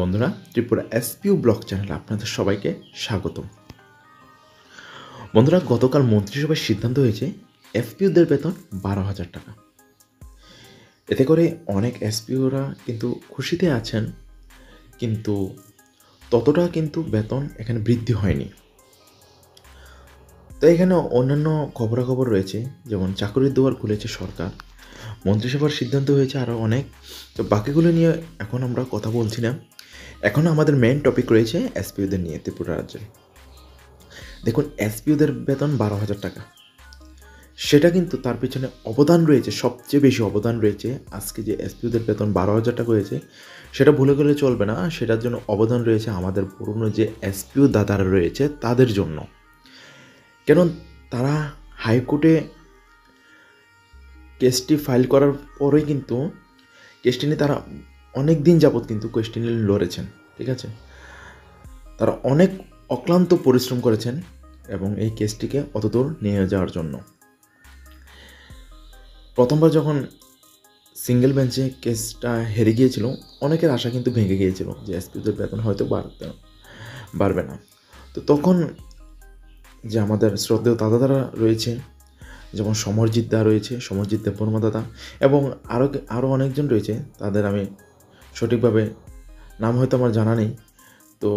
বন্ধুরা, ত্রিপুরা এসপিউ ব্লগ চ্যানেলে আপনাদের সবাইকে স্বাগতম। বন্ধুরা, গতকাল মন্ত্রিসভায় সিদ্ধান্ত হয়েছে এসপিউদের বেতন 12,000 টাকা। এতে করে অনেক এসপিউরা কিন্তু খুশিতে আছেন, কিন্তু ততটা কিন্তু বেতন এখানে বৃদ্ধি হয়নি। তো এখানে অন্যান্য খবরাখবর রয়েছে, যেমন চাকরির দুয়ার খুলেছে সরকার, মন্ত্রিসভার সিদ্ধান্ত হয়েছে আরও অনেক। তো বাকিগুলো নিয়ে এখন আমরা কথা বলছি না। এখন আমাদের মেন টপিক রয়েছে এসপিউদের নিয়ে। ত্রিপুরা রাজ্যে দেখুন, এসপিউদের বেতন 12,000 টাকা। সেটা কিন্তু তার পিছনে অবদান রয়েছে, সবচেয়ে বেশি অবদান রয়েছে। আজকে যে এসপিউদের বেতন 12,000 টাকা হয়েছে, সেটা ভুলে গেলে চলবে না। সেটার জন্য অবদান রয়েছে আমাদের পুরনো যে এসপিউ দাদারা রয়েছে তাদের জন্য। কেন তারা হাইকোর্টে কেসটি ফাইল করার পরেই কিন্তু কেসটি নিয়ে তারা অনেক দিন যাবৎ কিন্তু কেসটি নিয়ে লড়েছেন, ঠিক আছে। তারা অনেক অক্লান্ত পরিশ্রম করেছেন এবং এই কেসটিকে অতদূর নিয়ে যাওয়ার জন্য। প্রথমবার যখন সিঙ্গেল বেঞ্চে কেসটা হেরে গিয়েছিল, অনেকের আশা কিন্তু ভেঙে গিয়েছিল যে এসপিউদের বেতন হয়তো বাড়বে না। তো তখন যে আমাদের শ্রদ্ধেয় দাদারা রয়েছে, যেমন সমরজিৎ দা রয়েছে, সমরজিৎ দেববর্মা দাদা, এবং আরও অনেকজন রয়েছে, তাদের আমি সঠিকভাবে নাম হয়তো আমার জানা নেই। তো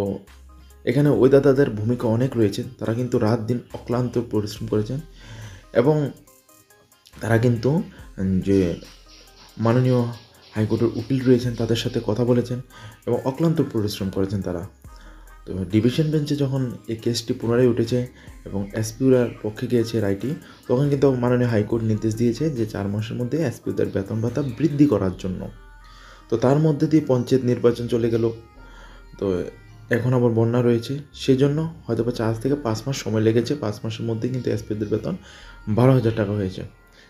এখানে ওই দাদাদের ভূমিকা অনেক রয়েছে। তারা কিন্তু রাত দিন অক্লান্ত পরিশ্রম করেছেন এবং তারা কিন্তু যে মাননীয় হাইকোর্টের উকিল রয়েছেন তাদের সাথে কথা বলেছেন এবং অক্লান্ত পরিশ্রম করেছেন তারা। তো ডিভিশন বেঞ্চে যখন এই কেসটি পুনরায় উঠেছে এবং এসপিউরার পক্ষে গিয়েছে রায়টি, তখন কিন্তু মাননীয় হাইকোর্ট নির্দেশ দিয়েছে যে 4 মাসের মধ্যে এসপিউদের বেতন ভাতা বৃদ্ধি করার জন্য। তো তার মধ্যে দিয়ে পঞ্চায়েত নির্বাচন চলে গেল। তো এখন আবার বন্যা রয়েছে, সেই জন্য হয়তো 4 থেকে 5 মাস সময় লেগেছে। 5 মাসের মধ্যে কিন্তু এসপিউদের বেতন 12,000 টাকা হয়েছে।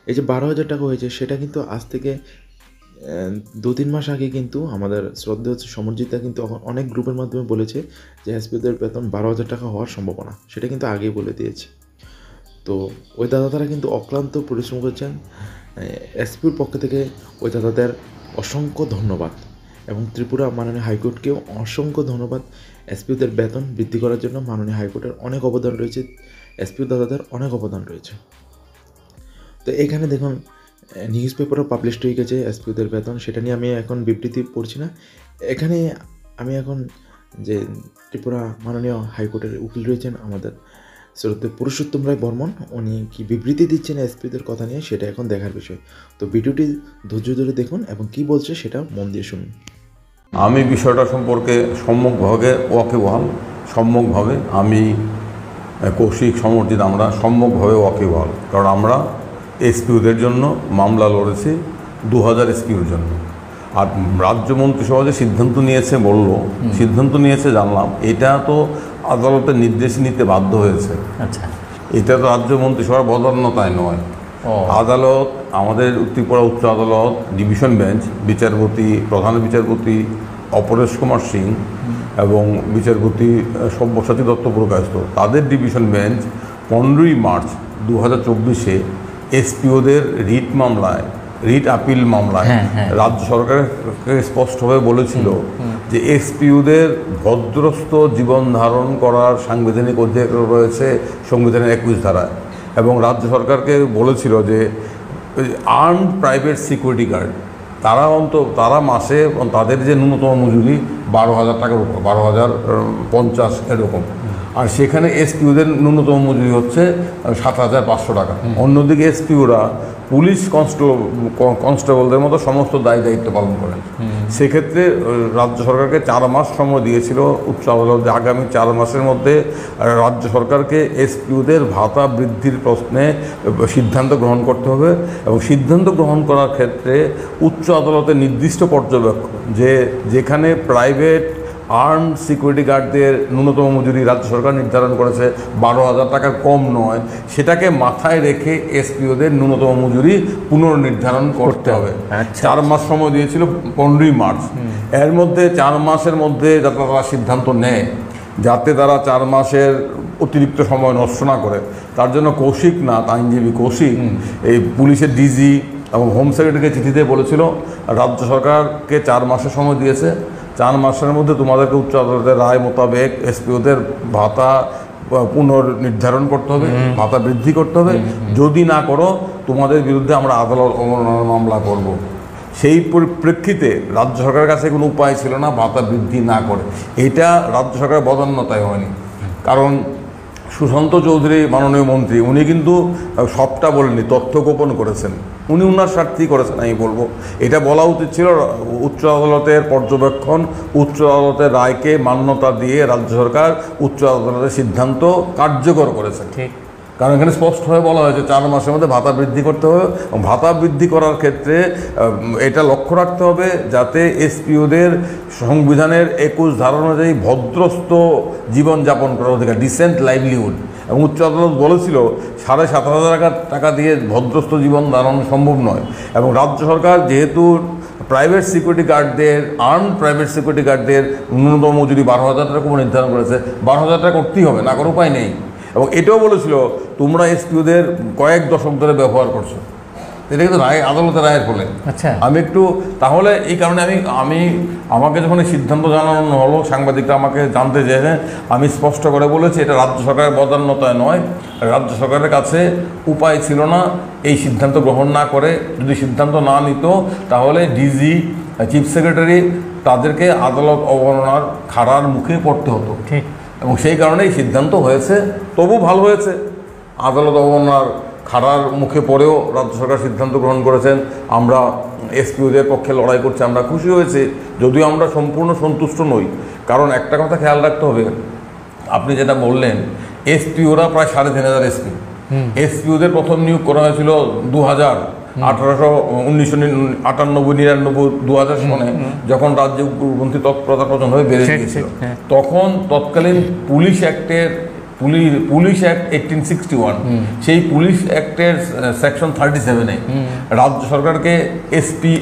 এই যে 12,000 টাকা হয়েছে, সেটা কিন্তু আজ থেকে 2-3 মাস আগে কিন্তু আমাদের শ্রদ্ধেয় সমরজিৎ কিন্তু অনেক গ্রুপের মাধ্যমে বলেছে যে এসপিউদের বেতন 12,000 টাকা হওয়ার সম্ভাবনা, সেটা কিন্তু আগেই বলে দিয়েছে। তো ওই দাদারা কিন্তু অক্লান্ত পরিশ্রম করেছেন। এসপিউর পক্ষ থেকে ওই দাদাদের অসংখ্য ধন্যবাদ এবং ত্রিপুরা মাননীয় হাইকোর্টকেও অসংখ্য ধন্যবাদ। এসপিউদের বেতন বৃদ্ধি করার জন্য মাননীয় হাইকোর্টের অনেক অবদান রয়েছে, এসপিউ দাদাদের অনেক অবদান রয়েছে। তো এখানে দেখুন, নিউজ পেপারও পাবলিশ হয়ে গেছে এসপিউদের বেতন, সেটা নিয়ে আমি এখন বিবৃতি পড়ছি না। এখানে আমি এখন যে ত্রিপুরা মাননীয় হাইকোর্টের উকিল রয়েছেন আমাদের শ্রদ্ধেয় পুরুষোত্তম রায় বর্মন, উনি কি বিবৃতি দিচ্ছেন এসপিউদের কথা নিয়ে, সেটা এখন দেখার বিষয়। তো ভিডিওটি ধৈর্য ধরে দেখুন এবং কি বলছে সেটা মন দিয়ে শুনুন। আমি বিষয়টা সম্পর্কে সম্যকভাবে আমি কৌশিক সমরজিৎ আমরা সম্যকভাবে ওয়াকিবহাল, কারণ আমরা এসপিউদের জন্য মামলা লড়েছি 2000 এসপিউর জন্য। আর রাজ্য মন্ত্রিসভা যে সিদ্ধান্ত নিয়েছে জানলাম, এটা তো আদালতের নির্দেশ নিতে বাধ্য হয়েছে। আচ্ছা, এটা তো রাজ্য মন্ত্রিসভার বদান্যতায় নয়। আদালত, আমাদের ত্রিপুরা উচ্চ আদালত ডিভিশন বেঞ্চ প্রধান বিচারপতি অপরেশ কুমার সিং এবং বিচারপতি সব্যসাচী দত্ত পুরকায়স্থ, তাদের ডিভিশন বেঞ্চ 15ই মার্চ 2024 এসপিওদের রিট আপিল মামলায় রাজ্য সরকারকে স্পষ্টভাবে বলেছিল যে এসপিওদের ভদ্রস্থ জীবন ধারণ করার সাংবিধানিক অধিকার রয়েছে সংবিধানের 21 ধারায়, এবং রাজ্য সরকারকে বলেছিল যে আর্মড প্রাইভেট সিকিউরিটি গার্ড তারা মাসে তাদের যে ন্যূনতম মজুরি 12,000 টাকার উপর, 12,050 এরকম, আর সেখানে এসপিউদের ন্যূনতম মজুরি হচ্ছে 7,500 টাকা। অন্যদিকে এসপিউরা পুলিশ কনস্টেবলদের মতো সমস্ত দায়িত্ব পালন করেন। সেক্ষেত্রে রাজ্য সরকারকে 4 মাস সময় দিয়েছিল উচ্চ আদালত, আগামী 4 মাসের মধ্যে রাজ্য সরকারকে এসপিউদের ভাতা বৃদ্ধির প্রশ্নে সিদ্ধান্ত গ্রহণ করতে হবে, এবং সিদ্ধান্ত গ্রহণ করার ক্ষেত্রে উচ্চ আদালতের নির্দিষ্ট পর্যবেক্ষণ যে যেখানে প্রাইভেট আর্মড সিকিউরিটি গার্ডদের ন্যূনতম মজুরি রাজ্য সরকার নির্ধারণ করেছে 12,000 টাকার কম নয়, সেটাকে মাথায় রেখে এসপিওদের ন্যূনতম মজুরি পুনর্নির্ধারণ করতে হবে। 4 মাস সময় দিয়েছিল 15ই মার্চ। এর মধ্যে 4 মাসের মধ্যে যাতে তারা সিদ্ধান্ত নেয়, যাতে তারা 4 মাসের অতিরিক্ত সময় নষ্ট না করে, তার জন্য আইনজীবী কৌশিক এই পুলিশের ডিজি এবং হোম সেক্রেটারিকে চিঠিতে বলেছিল রাজ্য সরকারকে 4 মাসের সময় দিয়েছে, 4 মাসের মধ্যে তোমাদেরকে উচ্চ আদালতের রায় মোতাবেক এসপিওদের ভাতা পুনর্নির্ধারণ করতে হবে, ভাতা বৃদ্ধি করতে হবে। যদি না করো তোমাদের বিরুদ্ধে আমরা আদালত অবমাননার মামলা করব। সেই পরিপ্রেক্ষিতে রাজ্য সরকারের কাছে কোনো উপায় ছিল না ভাতা বৃদ্ধি না করে। এটা রাজ্য সরকারের বদান্যতায় হয়নি, কারণ সুশান্ত চৌধুরী মাননীয় মন্ত্রী উনি কিন্তু সবটা বলেননি, তথ্য গোপন করেছেন। উনি ওনার স্বার্থেই করেছেন আমি বলবো। এটা বলা উচিত ছিল উচ্চ আদালতের পর্যবেক্ষণ, উচ্চ আদালতের রায়কে মান্যতা দিয়ে রাজ্য সরকার উচ্চ আদালতের সিদ্ধান্ত কার্যকর করেছেন। ঠিক, কারণ এখানে স্পষ্টভাবে বলা হয়েছে 4 মাসের মধ্যে ভাতা বৃদ্ধি করতে হবে। ভাতা বৃদ্ধি করার ক্ষেত্রে এটা লক্ষ্য রাখতে হবে যাতে এসপিওদের সংবিধানের 21 ধারা অনুযায়ী ভদ্রস্থ জীবনযাপন করার অধিকার, ডিসেন্ট লাইভলিহুড। এবং উচ্চ আদালত বলেছিল 7,500 টাকা দিয়ে ভদ্রস্থ জীবন দাঁড়ানো সম্ভব নয়। এবং রাজ্য সরকার যেহেতু প্রাইভেট সিকিউরিটি গার্ডদের, প্রাইভেট সিকিউরিটি গার্ডদের ন্যূনতম মজুরি 12,000 টাকা নির্ধারণ করেছে। 12,000 টাকা করতেই হবে, না কোনো উপায় নেই। এবং এটাও বলেছিল তোমরা এসপিওদের কয়েক দশক ধরে ব্যবহার করছো। এটা কিন্তু রায়, আদালতের রায়ের ফলে। আচ্ছা, আমি একটু তাহলে এই কারণে আমাকে যখন এই সিদ্ধান্ত জানানো হলো, সাংবাদিকরা আমাকে জানতে চেয়েছে, আমি স্পষ্ট করে বলেছি এটা রাজ্য সরকারের বদান্যতায় নয়। রাজ্য সরকারের কাছে উপায় ছিল না এই সিদ্ধান্ত গ্রহণ না করে। যদি সিদ্ধান্ত না নিত তাহলে ডিজি, চিফ সেক্রেটারি তাদেরকে আদালত অবমাননার খাড়ার মুখে পড়তে হতো। ঠিক, এবং সেই কারণেই সিদ্ধান্ত হয়েছে। তবু ভালো হয়েছে, আদালত অবমাননার খাড়ার মুখে পড়েও রাজ্য সরকার সিদ্ধান্ত গ্রহণ করেছেন। আমরা এসপিওদের পক্ষে লড়াই করছি, আমরা খুশি হয়েছি, যদিও আমরা সম্পূর্ণ সন্তুষ্ট নই। কারণ একটা কথা খেয়াল রাখতে হবে, আপনি যেটা বললেন এসপিওরা প্রায় 3,500 এসপি। এসপিওদের প্রথম নিয়োগ করা হয়েছিল 1998-99 সনে, যখন রাজ্যে উগ্রপন্থী তৎপরতা প্রচন্ড হয়ে বেড়ে গিয়েছিল। তখন তৎকালীন পুলিশ অ্যাক্ট 1861, সেই পুলিশ অ্যাক্টের সেকশন 37-এ রাজ্য সরকারকে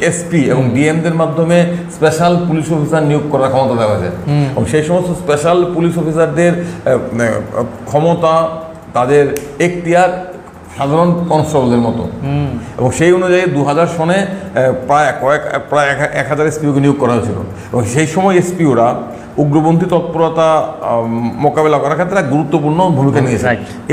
এসপি এবং ডিএমদের মাধ্যমে স্পেশাল পুলিশ অফিসার নিয়োগ করার ক্ষমতা দেওয়া হয়েছে। এবং সেই সমস্ত স্পেশাল পুলিশ অফিসারদের ক্ষমতা, তাদের এখতিয়ার সাধারণ কনস্টেবলদের মতো। এবং সেই অনুযায়ী 2000 সনে প্রায় 1000 এসপিওকে নিয়োগ করা হয়েছিল। এবং সেই সময় এসপিওরা উগ্রপন্থী তৎপরতা মোকাবেলা করার ক্ষেত্রে এক গুরুত্বপূর্ণ ভূমিকা নিয়েছে।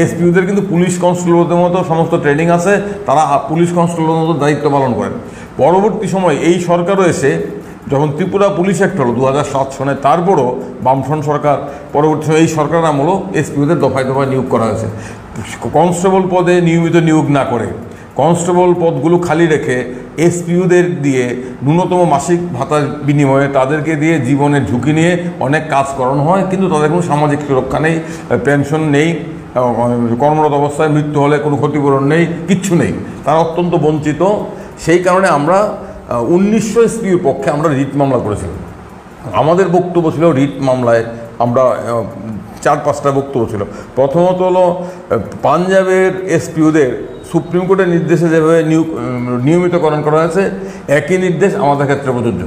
এসপিওদের কিন্তু পুলিশ কনস্টেবলদের মতো সমস্ত ট্রেনিং আছে, তারা পুলিশ কনস্টেবলের মতো দায়িত্ব পালন করেন। পরবর্তী সময় এই সরকারও এসে যখন ত্রিপুরা পুলিশ অ্যাক্ট হলো 2007 সনে, তারপরও বামফ্রন্ট সরকার, পরবর্তী সময় এই সরকার আমলও এসপিওদের দফায় দফায় নিয়োগ করা হয়েছে। কনস্টেবল পদে নিয়মিত নিয়োগ না করে কনস্টেবল পদগুলো খালি রেখে এসপিওদের দিয়ে ন্যূনতম মাসিক ভাতার বিনিময়ে তাদেরকে দিয়ে জীবনের ঝুঁকি নিয়ে অনেক কাজ করানো হয়, কিন্তু তাদের কোনো সামাজিক সুরক্ষা নেই, পেনশন নেই, কর্মরত অবস্থায় মৃত্যু হলে কোনো ক্ষতিপূরণ নেই, কিচ্ছু নেই, তারা অত্যন্ত বঞ্চিত। সেই কারণে আমরা 1900 এসপিওর পক্ষে আমরা রিট মামলা করেছিলাম। আমাদের বক্তব্য ছিল রিট মামলায় আমরা 4-5টা বক্তব্য ছিল। প্রথমত হলো পাঞ্জাবের এসপিওদের সুপ্রিম কোর্টের নির্দেশে যেভাবে নিয়মিতকরণ করা হয়েছে, একই নির্দেশ আমাদের ক্ষেত্রে প্রযোজ্য।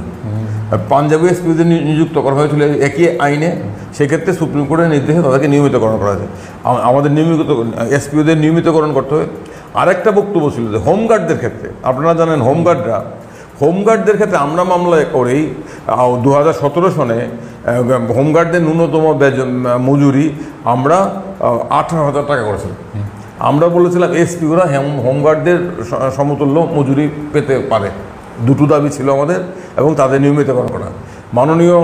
পাঞ্জাবি এসপিওদের নিযুক্ত করা হয়েছিল একই আইনে, সেক্ষেত্রে সুপ্রিম কোর্টের নির্দেশে তাদেরকে নিয়মিতকরণ করা হয়েছে। আমাদের এসপিওদের নিয়মিতকরণ করতে হবে। আরেকটা বক্তব্য ছিল যে হোমগার্ডদের ক্ষেত্রে, আপনারা জানেন হোমগার্ডদের ক্ষেত্রে আমরা মামলা করেই 2017 সনে হোমগার্ডদের ন্যূনতম মজুরি আমরা 18,000 টাকা করেছিলাম। আমরা বলেছিলাম এসপিওরা হোমগার্ডদের সমতুল্য মজুরি পেতে পারে। দুটো দাবি ছিল আমাদের এবং তাদের নিয়মিতকরণ করা। মাননীয়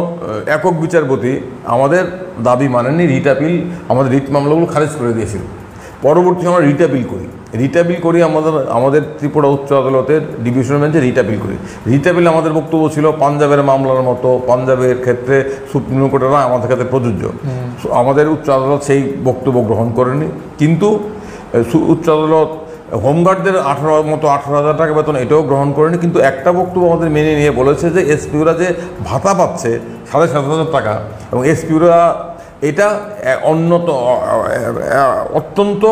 একক বিচারপতি আমাদের দাবি মানেননি, রিট আপিল, আমাদের রিট মামলাগুলো খারিজ করে দিয়েছিল। পরবর্তী আমরা রিট আপিল করি আমাদের ত্রিপুরা উচ্চ আদালতের ডিভিশন বেঞ্চে রিট আপিল আমাদের বক্তব্য ছিল পাঞ্জাবের মামলার মতো পাঞ্জাবের ক্ষেত্রে সুপ্রিম কোর্টের রায় আমাদের ক্ষেত্রে প্রযোজ্য। আমাদের উচ্চ আদালত সেই বক্তব্য গ্রহণ করেনি, কিন্তু উচ্চ আদালত হোমগার্ডদের 18,000 টাকা বেতন এটাও গ্রহণ করেনি। কিন্তু একটা বক্তব্য আমাদের মেনে নিয়ে বলেছে যে এসপিওরা যে ভাতা পাচ্ছে 7,500 টাকা, এবং এসপিওরা এটা অত্যন্ত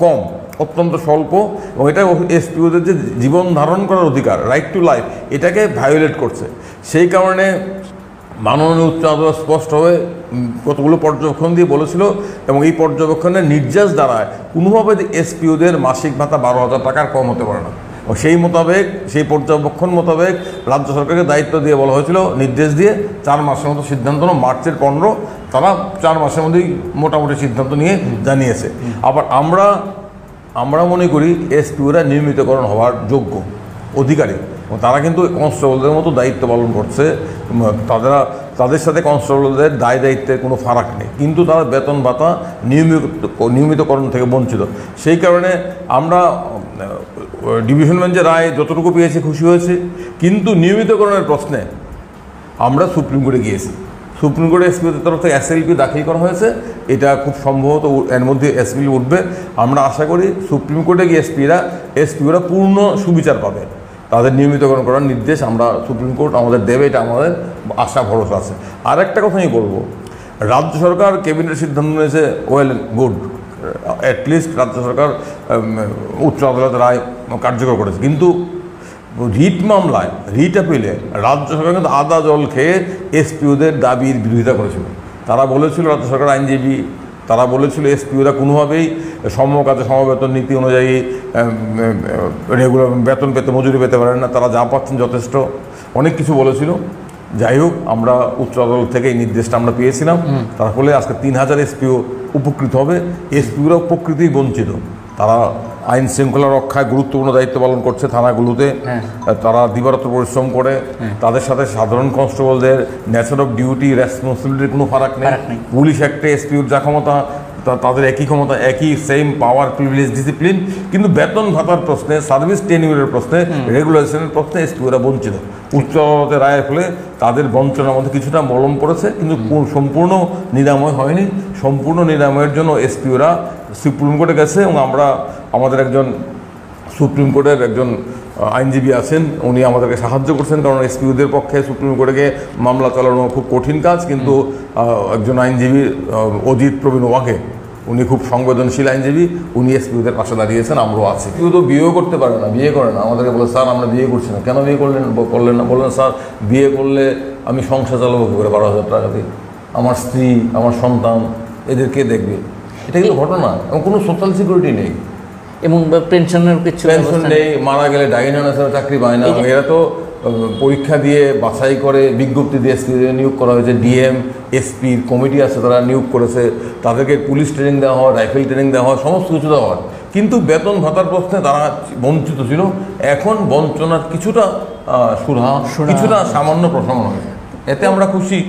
কম, অত্যন্ত স্বল্প, এবং এটা এসপিওদের যে জীবন ধারণ করার অধিকার, রাইট টু লাইফ, এটাকে ভায়োলেট করছে। সেই কারণে মাননীয় উচ্চ আদালত স্পষ্টভাবে কতগুলো পর্যবেক্ষণ দিয়ে বলেছিল, এবং এই পর্যবেক্ষণের নির্যাস দ্বারায় কোনোভাবে এসপিওদের মাসিক ভাতা 12,000 টাকার কম হতে পারে না। সেই মোতাবেক, সেই পর্যবেক্ষণ মোতাবেক রাজ্য সরকারকে দায়িত্ব দিয়ে বলা হয়েছিল, নির্দেশ দিয়ে 4 মাসের মতো সিদ্ধান্ত নেওয়া। মার্চের 15 তারা 4 মাসের মধ্যেই মোটামুটি সিদ্ধান্ত নিয়ে জানিয়েছে। আবার আমরা মনে করি এসপিওরা নিয়মিতকরণ হওয়ার যোগ্য অধিকারী, তারা কিন্তু কনস্টেবলদের মতো দায়িত্ব পালন করছে। তাদের সাথে কনস্টেবলদের দায় দায়িত্বের কোনো ফারাক নেই, কিন্তু তারা বেতন ভাতা নিয়মিতকরণ থেকে বঞ্চিত। সেই কারণে আমরা ডিভিশন বেঞ্চের রায় যতটুকু পেয়েছি খুশি হয়েছে, কিন্তু নিয়মিতকরণের প্রশ্নে আমরা সুপ্রিম কোর্টে গিয়েছি। সুপ্রিম কোর্টে এসপিওদের তরফ থেকে এসএলপি দাখিল করা হয়েছে, এটা খুব সম্ভবত এর মধ্যে এসএলপি উঠবে। আমরা আশা করি সুপ্রিম কোর্টে গিয়ে এসপিওরা পূর্ণ সুবিচার পাবে। তাদের নিয়মিতকরণ করার নির্দেশ আমরা সুপ্রিম কোর্ট আমাদের দেবে, এটা আমাদের আশা ভরসা আছে। আর একটা কথা আমি বলবো, রাজ্য সরকার ক্যাবিনেট সিদ্ধান্ত নিয়েছে, ওয়েল গুড, অ্যাটলিস্ট রাজ্য সরকার উচ্চ আদালতের রায় কার্যকর করেছে। কিন্তু রিট মামলায়, রিট আপিলে রাজ্য সরকার কিন্তু আদা জল খেয়ে এসপিওদের দাবির বিরোধিতা করেছিল। তারা বলেছিল, রাজ্য সরকার আইনজীবী তারা বলেছিল এসপিওরা কোনোভাবেই সমকাজে সমবেতন নীতি অনুযায়ী রেগুলার বেতন পেতে, মজুরি পেতে পারেন না, তারা যা পাচ্ছেন যথেষ্ট, অনেক কিছু বলেছিল। যাই হোক, আমরা উচ্চ আদালত থেকে এই নির্দেশটা আমরা পেয়েছিলাম, তার ফলে আজকে 3000 এসপিও উপকৃত হবে। এসপিওরা প্রকৃতিই বঞ্চিত, তারা আইন শৃঙ্খলা রক্ষায় গুরুত্বপূর্ণ দায়িত্ব পালন করছে থানাগুলোতে। তারা দিবারাত্র পরিশ্রম করে, তাদের সাথে সাধারণ কনস্টেবলদের নেচার অফ ডিউটি, রেসপন্সিবিলিটির কোনো ফারাক নেই। পুলিশ অ্যাক্টে এসপিওর যা ক্ষমতা, তাদের একই ক্ষমতা, একই সেম পাওয়ার, প্রিভিলেজ, ডিসিপ্লিন, কিন্তু বেতন ভাতার প্রশ্নে, সার্ভিস টেনিউরের প্রশ্নে, রেগুলেশনের প্রশ্নে এসপিওরা বঞ্চিত। উচ্চ আদালতের রায়ের ফলে তাদের বঞ্চনার মধ্যে কিছুটা মলম পড়েছে, কিন্তু সম্পূর্ণ নিরাময় হয়নি। সম্পূর্ণ নিরাময়ের জন্য এসপিওরা সুপ্রিম কোর্টে গেছে, এবং আমাদের একজন সুপ্রিম কোর্টের একজন আইনজীবী আছেন, উনি আমাদেরকে সাহায্য করছেন, কারণ এসপিওদের পক্ষে সুপ্রিম কোর্টে গিয়ে মামলা চালানো খুব কঠিন কাজ। কিন্তু একজন আইনজীবী অজিত প্রবীণ ওয়াঘে, উনি খুব সংবেদনশীল আইনজীবী, উনি এসপিওদের পাশে দাঁড়িয়েছেন, আমরাও আছি। কেউ তো বিয়েও করতে পারে না, বিয়ে করে না, আমাদেরকে বলে স্যার আমরা বিয়ে করছি না। কেন বিয়ে করলেন না? বললেন স্যার বিয়ে করলে আমি সংসার চালাবো কী করে 12,000 টাকা দিয়ে, আমার স্ত্রী, আমার সন্তান, এদের কে দেখবে? এটা কিন্তু ঘটনা, এবং কোনো সোশ্যাল সিকিউরিটি নেই, এবং পেনশনের কিছু পেনশন নেই, মারা গেলে ডাইনার্সের চাকরি পায় না। এরা তো পরীক্ষা দিয়ে বাছাই করে বিজ্ঞপ্তি দিয়ে নিয়োগ করা হয়েছে। ডিএম, এসপির কমিটি আছে, তারা নিয়োগ করেছে, তাদেরকে পুলিশ ট্রেনিং দেওয়া হয়, রাইফেল ট্রেনিং দেওয়া হয়, সমস্ত কিছু দেওয়া হয়, কিন্তু বেতন ভাতার প্রশ্নে তারা বঞ্চিত ছিল। এখন বঞ্চনার কিছুটা সুরাহা, কিছুটা সামান্য প্রশমন হয়েছে, এতে আমরা খুশি।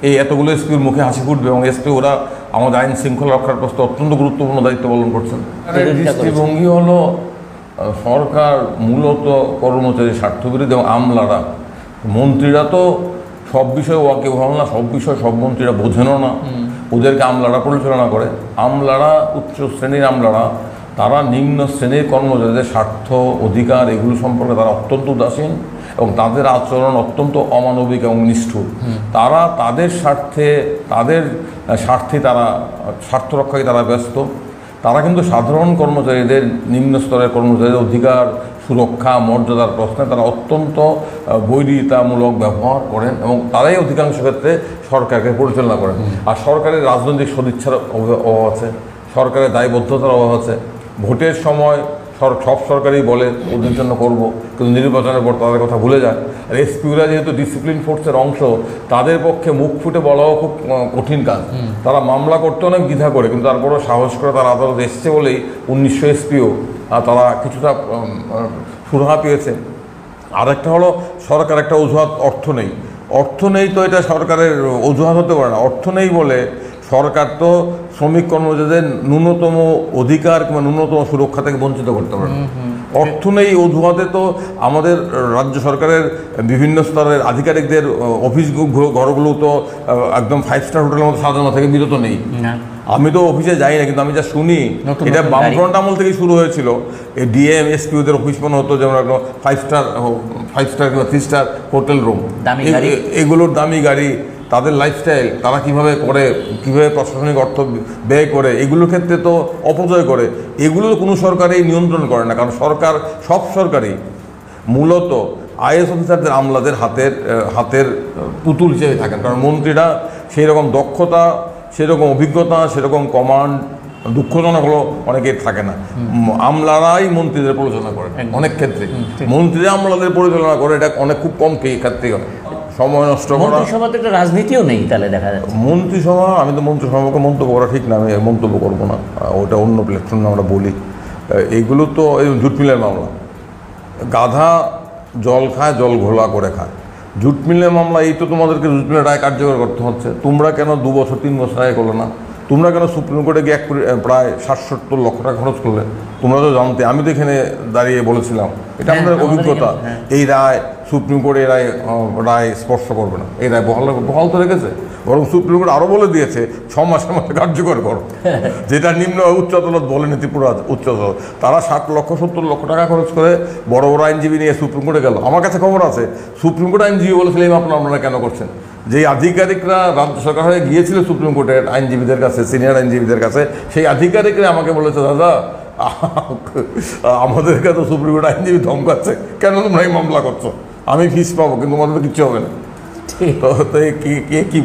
এই এতগুলো এসপির মুখে হাসি ফুটবে, এবং এসপি ওরা আমাদের আইন শৃঙ্খলা রক্ষার প্রশ্নে অত্যন্ত গুরুত্বপূর্ণ দায়িত্ব পালন করছেন। দৃষ্টিভঙ্গি হলো সরকার মূলত কর্মচারী স্বার্থবিরোধী, এবং আমলারা, মন্ত্রীরা তো সব বিষয়ে ওয়াকিবহাল না, সব বিষয় সব মন্ত্রীরা বোঝেনও না, ওদেরকে আমলারা পরিচালনা করে। আমলারা, উচ্চ শ্রেণীর আমলারা, তারা নিম্ন শ্রেণীর কর্মচারীদের স্বার্থ, অধিকার, এগুলো সম্পর্কে তারা অত্যন্ত উদাসীন, এবং তাদের আচরণ অত্যন্ত অমানবিক এবং নিষ্ঠুর। তারা তাদের স্বার্থে তারা স্বার্থ রক্ষায় তারা ব্যস্ত। তারা কিন্তু সাধারণ কর্মচারীদের, নিম্ন স্তরের কর্মচারীদের অধিকার, সুরক্ষা, মর্যাদার প্রশ্নে তারা অত্যন্ত বৈরিতামূলক ব্যবহার করেন, এবং তারাই অধিকাংশ ক্ষেত্রে সরকারকে পরিচালনা করেন। আর সরকারের রাজনৈতিক সদিচ্ছার অভাব আছে, সরকারের দায়বদ্ধতার অভাব আছে। ভোটের সময় সব সরকারই বলে ওদের জন্য করবো, কিন্তু নির্বাচনের পর তাদের কথা ভুলে যায়। আর এসপিওরা যেহেতু ডিসিপ্লিন ফোর্সের অংশ, তাদের পক্ষে মুখ ফুটে বলাও খুব কঠিন কাজ। তারা মামলা করতে অনেক দ্বিধা করে, কিন্তু তারপরও সাহস করে তারা আদালত এসছে বলেই 1900 এসপিও তারা কিছুটা সুরাহা পেয়েছে। আরেকটা হলো সরকার একটা অজুহাত, অর্থ নেই তো এটা সরকারের অজুহাত হতে পারে না। অর্থ নেই বলে সরকার তো শ্রমিক কর্মচারীদের ন্যূনতম অধিকার কিংবা ন্যূনতম সুরক্ষা থেকে বঞ্চিত করতে পারে না। অর্থ নেই অজুহাতে তো আমাদের রাজ্য সরকারের বিভিন্ন স্তরের আধিকারিকদের অফিস ঘরগুলো তো একদম 5 স্টার হোটেলের মতো সাজানো থেকে বিরত নেই। আমি তো অফিসে যাই না, কিন্তু আমি যা শুনি এটা বামফ্রন্ট আমল থেকেই শুরু হয়েছিল। এই ডিএম, এসপিওদের অফিস মনে হতো যেমন একদম 5 স্টার কিংবা 3 স্টার হোটেল রুম, এগুলোর দামি গাড়ি, তাদের লাইফস্টাইল, তারা কীভাবে করে, কীভাবে প্রশাসনিক অর্থ ব্যয় করে, এগুলোর ক্ষেত্রে তো অপচয় করে। এগুলো কোনো সরকারই নিয়ন্ত্রণ করে না, কারণ সব সরকারই মূলত আইএস অফিসারদের, আমলাদের হাতের পুতুল হিসেবে থাকেন। কারণ মন্ত্রীরা সেই রকম দক্ষতা, সেরকম অভিজ্ঞতা, সেরকম কমান্ড দুঃখজনক হলো অনেকের থাকে না। আমলারাই মন্ত্রীদের পরিচালনা করে অনেক ক্ষেত্রে, মন্ত্রীরা আমলাদের পরিচালনা করে, এটা অনেক খুব কম ক্ষেত্রে হয়। সময় নষ্ট করা, মন্ত্রিসভাতে একটা রাজনীতিও নেই তাহলে দেখা যাচ্ছে। মন্ত্রিসভা, আমি তো মন্ত্রিসভাকে মন্তব্য করা ঠিক না, আমি মন্তব্য করবো না, ওটা অন্য প্ল্যাটফর্মে আমরা বলি। এইগুলো তো এই জুট মিলের মামলা, গাধা জল খায়, জল ঘোলা করে খায়। জুট মিলের মামলা, এই তো তোমাদেরকে জুট মিলের রায় কার্যকর করতে হচ্ছে। তোমরা কেন 2 বছর 3 বছর আগে করলো না? তোমরা কেন সুপ্রিম কোর্টে গিয়ে প্রায় 60-70 লক্ষ টাকা খরচ করলে? তোমরা তো জানতে, আমি তো এখানে দাঁড়িয়ে বলেছিলাম, এটা আমাদের অভিজ্ঞতা। এই রায় সুপ্রিম কোর্টে রায় স্পর্শ করবে না, এই রায় বহাল তো রেখেছে। বরং সুপ্রিম কোর্ট আরও বলে দিয়েছে 6 মাসের মধ্যে কার্যকর করো, যেটা নিম্ন উচ্চ আদালত বলেনি, ত্রিপুরা উচ্চ আদালত। তারা 60-70 লক্ষ টাকা খরচ করে বড় বড় আইনজীবী নিয়ে সুপ্রিম কোর্টে গেল। আমার কাছে খবর আছে সুপ্রিম কোর্ট আইনজীবী বলেছিল এই মামলা আপনারা কেন করছেন। যেই আধিকারিকরা রাজ্য সরকার হয়ে গিয়েছিল সুপ্রিম কোর্টের আইনজীবীদের কাছে, সিনিয়র আইনজীবীদের কাছে, সেই আধিকারিকরা আমাকে বলেছে, দাদা আমাদেরকে তো সুপ্রিম কোর্ট আইনজীবী ধমকাচ্ছে, কেন তোমরা এই মামলা করছো? আমি ফিস পাবো কিন্তু তোমাদের কিচ্ছু হবে না। তো কি